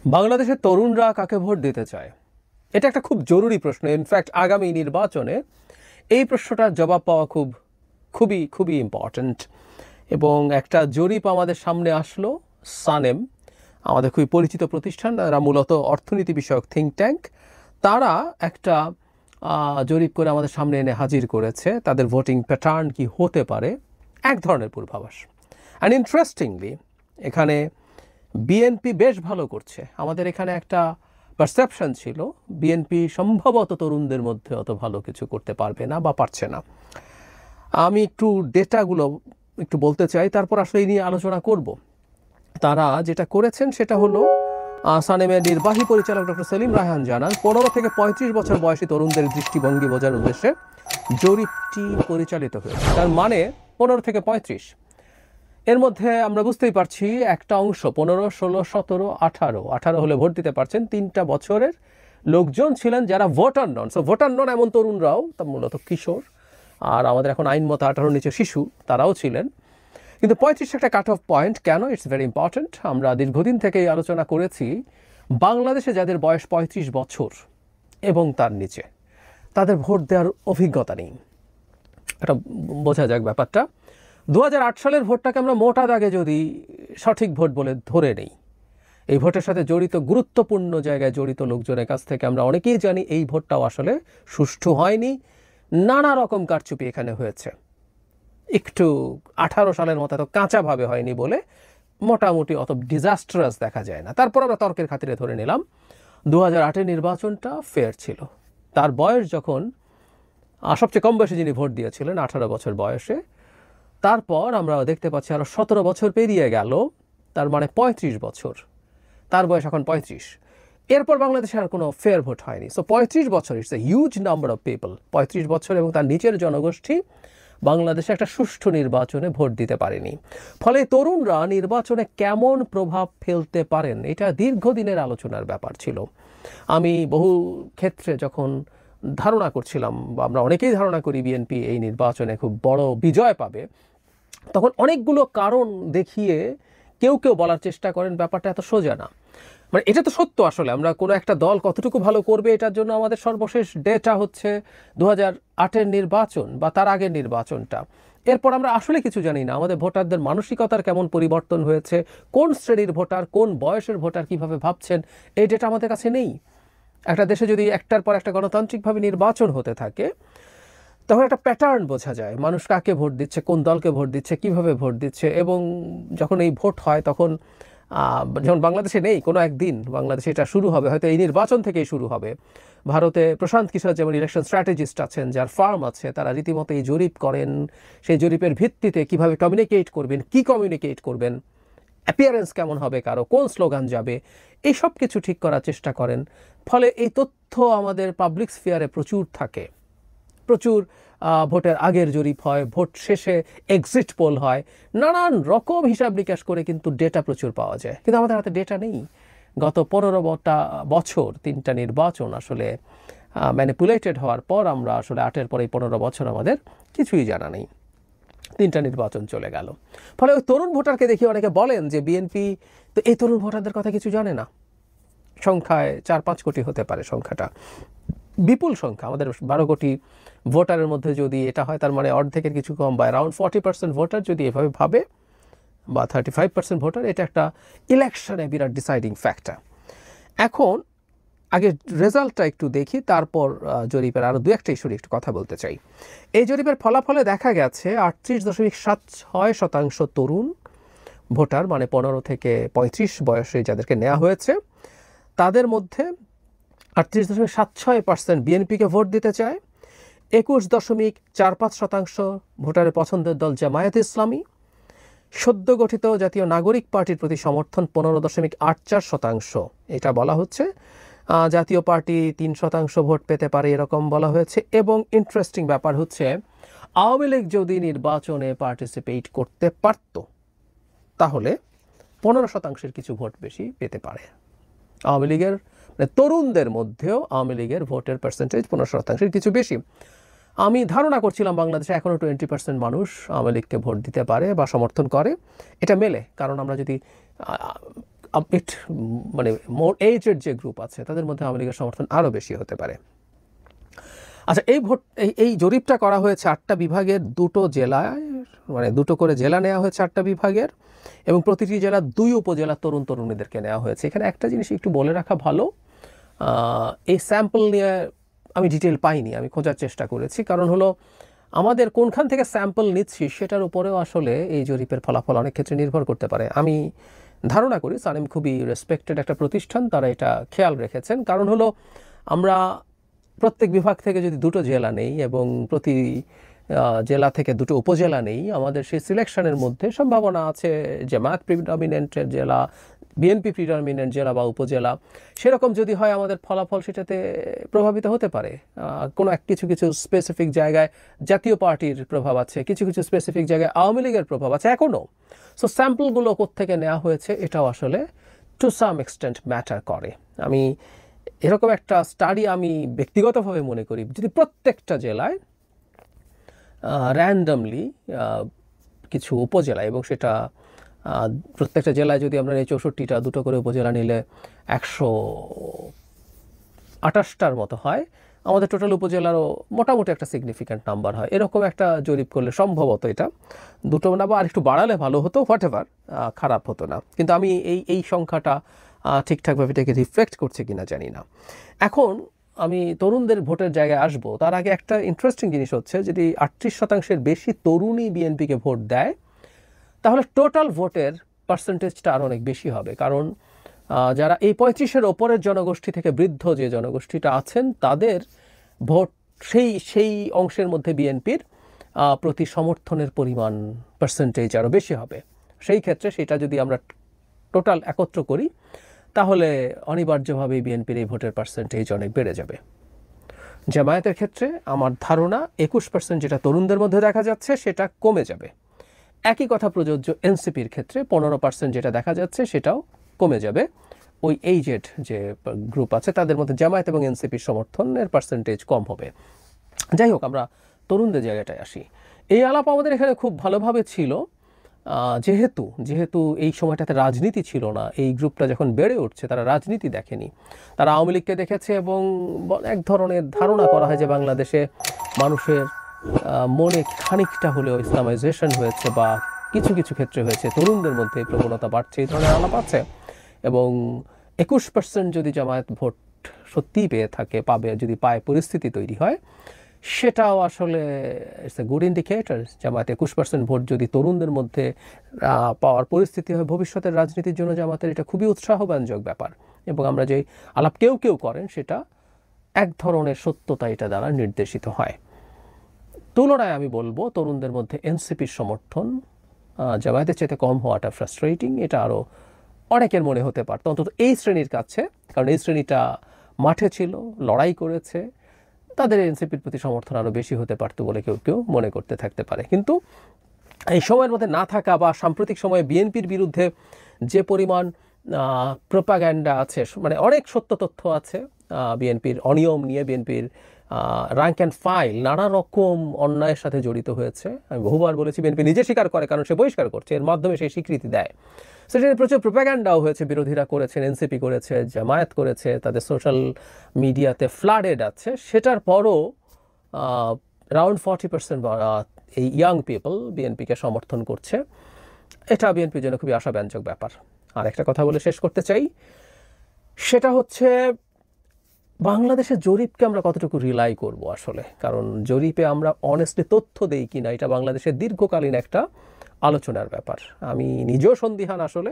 বাংলাদেশের তরুণরা কাকে ভোট দিতে চায়? এটা একটা খুব জরুরি প্রশ্ন। ইনফ্যাক্ট আগামী নির্বাচনে এই প্রশ্নটার জবাব পাওয়া খুবই খুবই ইম্পর্ট্যান্ট। এবং একটা জরিপ আমাদের সামনে আসলো, সানেম আমাদের খুবই পরিচিত প্রতিষ্ঠান, তারা মূলত অর্থনীতি বিষয়ক থিঙ্ক ট্যাঙ্ক, তারা একটা জরিপ করে আমাদের সামনে এনে হাজির করেছে তাদের ভোটিং প্যাটার্ন কি হতে পারে, এক ধরনের পূর্বাভাস। অ্যান্ড ইন্টারেস্টিংলি এখানে বিএনপি বেশ ভালো করছে। আমাদের এখানে একটা পারসেপশন ছিল বিএনপি সম্ভবত তরুণদের মধ্যে অত ভালো কিছু করতে পারবে না বা পারছে না। আমি একটু ডেটাগুলো একটু বলতে চাই, তারপর আসলে এই নিয়ে আলোচনা করব। তারা যেটা করেছেন সেটা হলো, সানেমের নির্বাহী পরিচালক ডক্টর সেলিম রায়হান জানান 15 থেকে 35 বছর বয়সী তরুণদের দৃষ্টিভঙ্গি বোঝার উদ্দেশ্যে জরিপটি পরিচালিত হয়েছে। তার মানে 15 থেকে 35। এর মধ্যে আমরা বুঝতেই পারছি একটা অংশ 15, 16, 17, 18 হলে ভোট দিতে পারছেন। 3টা বছরের লোকজন ছিলেন যারা ভোটার নন। সো ভোটার নন এমন তরুণরাও, তা মূলত কিশোর, আর আমাদের এখন আইন মতো 18 নিচে শিশু, তারাও ছিলেন। কিন্তু 35 একটা কাট অফ পয়েন্ট। কেন? It's very important. আমরা দীর্ঘদিন থেকেই আলোচনা করেছি বাংলাদেশে যাদের বয়স 35 বছর এবং তার নিচে, তাদের ভোট দেওয়ার অভিজ্ঞতা নেই। এটা বোঝা যাক ব্যাপারটা। 2008 সালের ভোটটাকে আমরা মোটা দাগে যদি সঠিক ভোট বলে ধরে নেই, এই ভোটের সাথে জড়িত গুরুত্বপূর্ণ জায়গায় জড়িত লোকজনের কাছ থেকে আমরা অনেকেই জানি এই ভোটটাও আসলে সুষ্ঠু হয়নি, নানা রকম কারচুপি এখানে হয়েছে। একটু 18 সালের মতো এত কাঁচাভাবে হয়নি বলে মোটামুটি অত ডিজাস্ট্রাস দেখা যায় না। তারপর আমরা তর্কের খাতিরে ধরে নিলাম 2008-এর নির্বাচনটা ফেয়ার ছিল। তার বয়স যখন সবচেয়ে কম বয়সে যিনি ভোট দিয়েছিলেন 18 বছর বয়সে, তারপর আমরা দেখতে পাচ্ছি আরও 17 বছর পেরিয়ে গেল, তার মানে 35 বছর, তার বয়স এখন 35। এরপর বাংলাদেশে আর কোনো ফেয়ার ভোট হয়নি। সো 35 বছর it's a huge number of people. 35 বছর এবং তার নিচের জনগোষ্ঠী বাংলাদেশে একটা সুষ্ঠু নির্বাচনে ভোট দিতে পারেনি। ফলে তরুণরা নির্বাচনে কেমন প্রভাব ফেলতে পারেন, এটা দীর্ঘদিনের আলোচনার ব্যাপার ছিল। আমি বহু ক্ষেত্রে যখন ধারণা করছিলাম, বা আমরা অনেকেই ধারণা করি বিএনপি এই নির্বাচনে খুব বড় বিজয় পাবে, তখন অনেকগুলো কারণ দেখিয়ে কেউ কেউ বলার চেষ্টা করেন ব্যাপারটা এত সোজা না। মানে এটা তো সত্য। আসলে আমরা কোনো একটা দল কতটুকু ভালো করবে এটার জন্য আমাদের সর্বশেষ ডেটা হচ্ছে 2008-এর নির্বাচন বা তার আগের নির্বাচনটা। এরপর আমরা আসলে কিছু জানি না আমাদের ভোটারদের মানসিকতার কেমন পরিবর্তন হয়েছে, কোন শ্রেণীর ভোটার, কোন বয়সের ভোটার কিভাবে ভাবছেন, এই ডেটা আমাদের কাছে নেই। একটা দেশে যদি একটার পর একটা গণতান্ত্রিকভাবে নির্বাচন হতে থাকে, তখন একটা প্যাটার্ন বোঝা যায় মানুষ কাকে ভোট দিচ্ছে, কোন দলকে ভোট দিচ্ছে, কিভাবে ভোট দিচ্ছে। এবং যখন এই ভোট হয় তখন যেমন বাংলাদেশে নেই, কোনো একদিন বাংলাদেশে এটা শুরু হবে, হয়তো এই নির্বাচন থেকেই শুরু হবে। ভারতে প্রশান্ত কিশোর যেমন ইলেকশন স্ট্র্যাটেজিস্ট আছেন, যার ফার্ম আছে, তারা রীতিমতো এই জরিপ করেন। সেই জরিপের ভিত্তিতে কিভাবে কমিউনিকেট করবেন, কি কমিউনিকেট করবেন, অ্যাপিয়ারেন্স কেমন হবে কারো, কোন স্লোগান যাবে, এই সব কিছু ঠিক করার চেষ্টা করেন। ফলে এই তথ্য আমাদের পাবলিক স্ফিয়ারে প্রচুর থাকে। প্রচুর ভোটের আগের জরিপ হয়, ভোট শেষে এক্সিট পোল হয়, নানান রকম হিসাব নিকাশ করে কিন্তু ডেটা প্রচুর পাওয়া যায়। কিন্তু আমাদের হাতে ডেটা নেই। গত 15টা বছর 3টা নির্বাচন আসলে ম্যানিপুলেটেড হওয়ার পর আমরা আসলে 8-এর পরে 15 বছর আমাদের কিছুই জানা নেই। 3টা নির্বাচন চলে গেল। ফলে ওই তরুণ ভোটারকে দেখি অনেকে বলেন যে বিএনপি তো এই তরুণ ভোটারদের কথা কিছু জানে না। সংখ্যায় 4-5 কোটি হতে পারে, সংখ্যাটা বিপুল সংখ্যা। আমাদের 12 কোটি ভোটারের মধ্যে যদি এটা হয়, তার মানে অর্ধেকের কিছু কম, বা অ্যারাউন্ড 40% ভোটার যদি এভাবে ভাবে, বা 35% ভোটার, এটা একটা ইলেকশনে বিরাট ডিসাইডিং ফ্যাক্টর। এখন আগে রেজাল্টটা একটু দেখি, তারপর জরিপের আরও 2-একটা ইস্যুর একটু কথা বলতে চাই। এই জরিপের ফলাফলে দেখা গেছে 38.76% তরুণ ভোটার, মানে 15 থেকে 35 বয়সে যাদেরকে নেওয়া হয়েছে, তাদের মধ্যে 38.76% বিএনপিকে ভোট দিতে চায়। 21.45% ভোটারের পছন্দের দল জামায়াতে ইসলামী। সদ্য গঠিত জাতীয় নাগরিক পার্টির প্রতি সমর্থন 15.84%। এটা বলা হচ্ছে জাতীয় পার্টি 3% ভোট পেতে পারে, এরকম বলা হয়েছে। এবং ইন্টারেস্টিং ব্যাপার হচ্ছে, আওয়ামী লীগ যদি নির্বাচনে পার্টিসিপেট করতে পারত তাহলে 15%-এর কিছু ভোট বেশি পেতে পারে। আওয়ামী লীগের তরুণদের মধ্যেও আওয়ামী লীগের ভোটের পার্সেন্টেজ 15%-এর কিছু বেশি। আমি ধারণা করছিলাম বাংলাদেশে এখনও 20% মানুষ আওয়ামী লীগকে ভোট দিতে পারে বা সমর্থন করে। এটা মেলে, কারণ আমরা যদি আপডেট মানে মোর এজের যে গ্রুপ আছে তাদের মধ্যে আওয়ামী লীগের সমর্থন আরও বেশি হতে পারে। আচ্ছা, এই জরিপটা করা হয়েছে 8টা বিভাগের 2টো জেলায়, মানে 2টো করে জেলা নেওয়া হয়েছে 8টা বিভাগের, এবং প্রতিটি জেলা 2 উপজেলা তরুণ তরুণীদেরকে নেওয়া হয়েছে। এখানে একটা জিনিস একটু বলে রাখা ভালো, এই স্যাম্পল নিয়ে আমি ডিটেল পাইনি, আমি খোঁজার চেষ্টা করেছি। কারণ হলো আমাদের কোনখান থেকে স্যাম্পল নিচ্ছি সেটার উপরেও আসলে এই জরিপের ফলাফল অনেক ক্ষেত্রে নির্ভর করতে পারে। আমি ধারণা করি সানেম খুবই রেসপেক্টেড একটা প্রতিষ্ঠান, তারা এটা খেয়াল রেখেছেন। কারণ হলো আমরা প্রত্যেক বিভাগ থেকে যদি 2টো জেলা নেই এবং প্রতি জেলা থেকে 2টো উপজেলা নেই, আমাদের সেই সিলেকশনের মধ্যে সম্ভাবনা আছে জামায়াত প্রিডমিনেন্টের জেলা, বিএনপি প্রিডমিনেন্ট জেলা বা উপজেলা, সেরকম যদি হয় আমাদের ফলাফল সেটাতে প্রভাবিত হতে পারে। কোনো কিছু কিছু স্পেসিফিক জায়গায় জাতীয় পার্টির প্রভাব আছে, কিছু কিছু স্পেসিফিক জায়গায় আওয়ামী লীগের প্রভাব আছে এখনও। সো স্যাম্পলগুলো কোত্থেকে নেওয়া হয়েছে এটাও আসলে টু সাম এক্সটেন্ট ম্যাটার করে। আমি এরকম একটা স্টাডি আমি ব্যক্তিগতভাবে মনে করি যদি প্রত্যেকটা জেলায় র্যান্ডমলি কিছু উপজেলা, এবং সেটা প্রত্যেকটা জেলায় যদি আমরা এই 64টা 2টো করে উপজেলা নিলে 128টার মতো হয়, আমাদের টোটাল উপজেলারও মোটামুটি একটা সিগনিফিক্যান্ট নাম্বার হয়। এরকম একটা জরিপ করলে সম্ভবত এটা 2টো না বা আর একটু বাড়ালে ভালো হতো, হোয়াট এভার, খারাপ হতো না। কিন্তু আমি এই সংখ্যাটা ঠিকঠাকভাবে এটাকে রিফ্লেক্ট করছে কিনা জানি না। এখন আমি তরুণদের ভোটের জায়গায় আসবো, তার আগে একটা ইন্টারেস্টিং জিনিস হচ্ছে, যদি 38% বেশি তরুণই বিএনপিকে ভোট দেয় তাহলে টোটাল ভোটের পার্সেন্টেজটা আরও অনেক বেশি হবে। কারণ যারা এই 35-এর ওপরের জনগোষ্ঠী থেকে বৃদ্ধ যে জনগোষ্ঠীটা আছেন তাদের ভোট সেই অংশের মধ্যে বিএনপির প্রতি সমর্থনের পরিমাণ পার্সেন্টেজ আরও বেশি হবে। সেই ক্ষেত্রে সেটা যদি আমরা টোটাল একত্র করি তাহলে অনিবার্যভাবেই বিএনপির এই ভোটের পার্সেন্টেজ অনেক বেড়ে যাবে। জামায়াতের ক্ষেত্রে আমার ধারণা 21% যেটা তরুণদের মধ্যে দেখা যাচ্ছে সেটা কমে যাবে। একই কথা প্রযোজ্য এনসিপির ক্ষেত্রে, 15% যেটা দেখা যাচ্ছে সেটাও কমে যাবে। ওই এইজেড যে গ্রুপ আছে তাদের মধ্যে জামায়াত এবং এনসিপির সমর্থনের পার্সেন্টেজ কম হবে। যাই হোক, আমরা তরুণদের জায়গাটায় আসি। এই আলাপ আমাদের এখানে খুব ভালোভাবে ছিল, যেহেতু এই সময়টাতে রাজনীতি ছিল না। এই গ্রুপটা যখন বেড়ে উঠছে তারা রাজনীতি দেখেনি, তারা আওয়ামী লীগকে দেখেছে, এবং এক ধরনের ধারণা করা হয় যে বাংলাদেশে মানুষের মনে খানিকটা হলেও ইসলামাইজেশন হয়েছে বা কিছু কিছু ক্ষেত্রে হয়েছে, তরুণদের মধ্যে এই প্রবণতা বাড়ছে, এই ধরনের আলাপ আছে। এবং 21% যদি জামায়াত ভোট সত্যিই পাবে, যদি পায়, পরিস্থিতি তৈরি হয়, সেটাও আসলে it's a good indicator. Jamaat 21% vote যদি তরুণদের মধ্যে পাওয়ার পরিস্থিতি হয়, ভবিষ্যতের রাজনীতির জন্য জামায়াতের এটা খুবই উৎসাহব্যঞ্জক ব্যাপার। এবং আমরা যে আলাপ কেউ করেন সেটা এক ধরনের সত্যতা এটা দ্বারা নির্দেশিত হয়। তুলনায় আমি বলবো তরুণদের মধ্যে এনসিপির সমর্থন জামায়াতের চাইতে কম হওয়াটা ফ্রাস্ট্রেটিং। এটা আরও অনেকের মনে হতে পারত, অন্তত এই শ্রেণীর কাছে, কারণ এই শ্রেণীটা মাঠে ছিল, লড়াই করেছে, তাদের এনসিপির প্রতি সমর্থন আরও বেশি হতে পারত বলে কেউ মনে করতে থাকতে পারে। কিন্তু এই সময়ের মধ্যে না থাকা বা সাম্প্রতিক সময়ে বিএনপির বিরুদ্ধে যে পরিমাণ প্রোপাগ্যান্ডা আছে, মানে অনেক সত্য তথ্য আছে বিএনপির অনিয়ম নিয়ে, বিএনপির র্যাঙ্ক অ্যান্ড ফাইল নানা রকম অন্যায়ের সাথে জড়িত হয়েছে। আমি বহুবার বলেছি বিএনপি নিজে স্বীকার করে, কারণ সে বহিষ্কার করছে, এর মাধ্যমে সেই স্বীকৃতি দেয়। সেটা প্রচুর প্রোপাগ্যান্ডাও হয়েছে, বিরোধীরা করেছেন, এনসিপি করেছে, জামায়াত করেছে, তাদের সোশ্যাল মিডিয়াতে ফ্লাডেড আছে। সেটার পরও রাউন্ড 40% এই ইয়াং পিপল বিএনপিকে সমর্থন করছে। এটা বিএনপির জন্য খুবই আশাব্যঞ্জক ব্যাপার। আর একটা কথা বলে শেষ করতে চাই, সেটা হচ্ছে বাংলাদেশের জরিপকে আমরা কতটুকু রিলাই করব আসলে। কারণ জরিপে আমরা অনেস্টলি তথ্য দেই কিনা এটা বাংলাদেশের দীর্ঘকালীন একটা আলোচনার ব্যাপার। আমি নিজেও সন্দিহান আসলে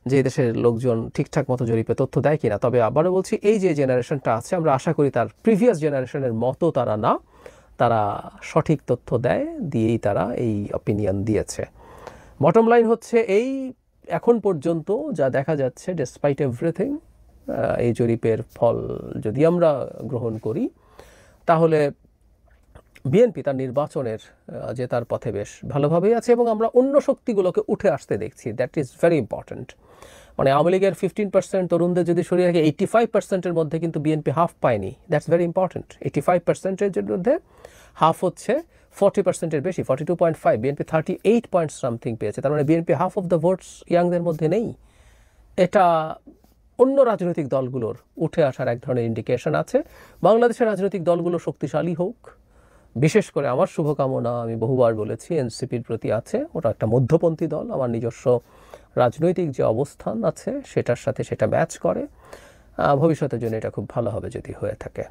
যে দেশের লোকজন ঠিকঠাক মতো জরিপে তথ্য দেয় কিনা। তবে আবারও বলছি, এই যে জেনারেশনটা আছে, আমরা আশা করি তার প্রিভিয়াস জেনারেশনের মতো তারা না, তারা সঠিক তথ্য দিয়েই তারা এই অপিনিয়ন দিয়েছে। বটম লাইন হচ্ছে এই, এখন পর্যন্ত যা দেখা যাচ্ছে, ডেসপাইট এভরিথিং, এই জরিপের ফল যদি আমরা গ্রহণ করি, তাহলে বিএনপি তার নির্বাচনের জেতার পথে বেশ ভালোভাবেই আছে, এবং আমরা অন্য শক্তিগুলোকে উঠে আসতে দেখছি। That is very important. মানে আওয়ামী লীগের 15% তরুণদের যদি সরিয়ে রাখে, 85%-এর মধ্যে কিন্তু বিএনপি হাফ পায়নি। That's very important. 85%-এর মধ্যে হাফ হচ্ছে 40%-এর বেশি, 42.5। বিএনপি 38 পয়েন্ট সামথিং পেয়েছে। তার মানে BNP half of the votes ইয়াংদের মধ্যে নেই। এটা অন্য রাজনৈতিক দলগুলোর উঠে আসার এক ধরনের ইন্ডিকেশন আছে। বাংলাদেশের রাজনৈতিক দলগুলো শক্তিশালী হোক, বিশেষ করে আমার শুভকামনা আমি বহুবার বলেছি এনসিপির প্রতি আছে। ওটা একটা মধ্যপন্থী দল, আমার নিজস্ব রাজনৈতিক যে অবস্থান আছে সেটার সাথে সেটা ম্যাচ করে। ভবিষ্যতের জন্য এটা খুব ভালো হবে যদি হয়ে থাকে।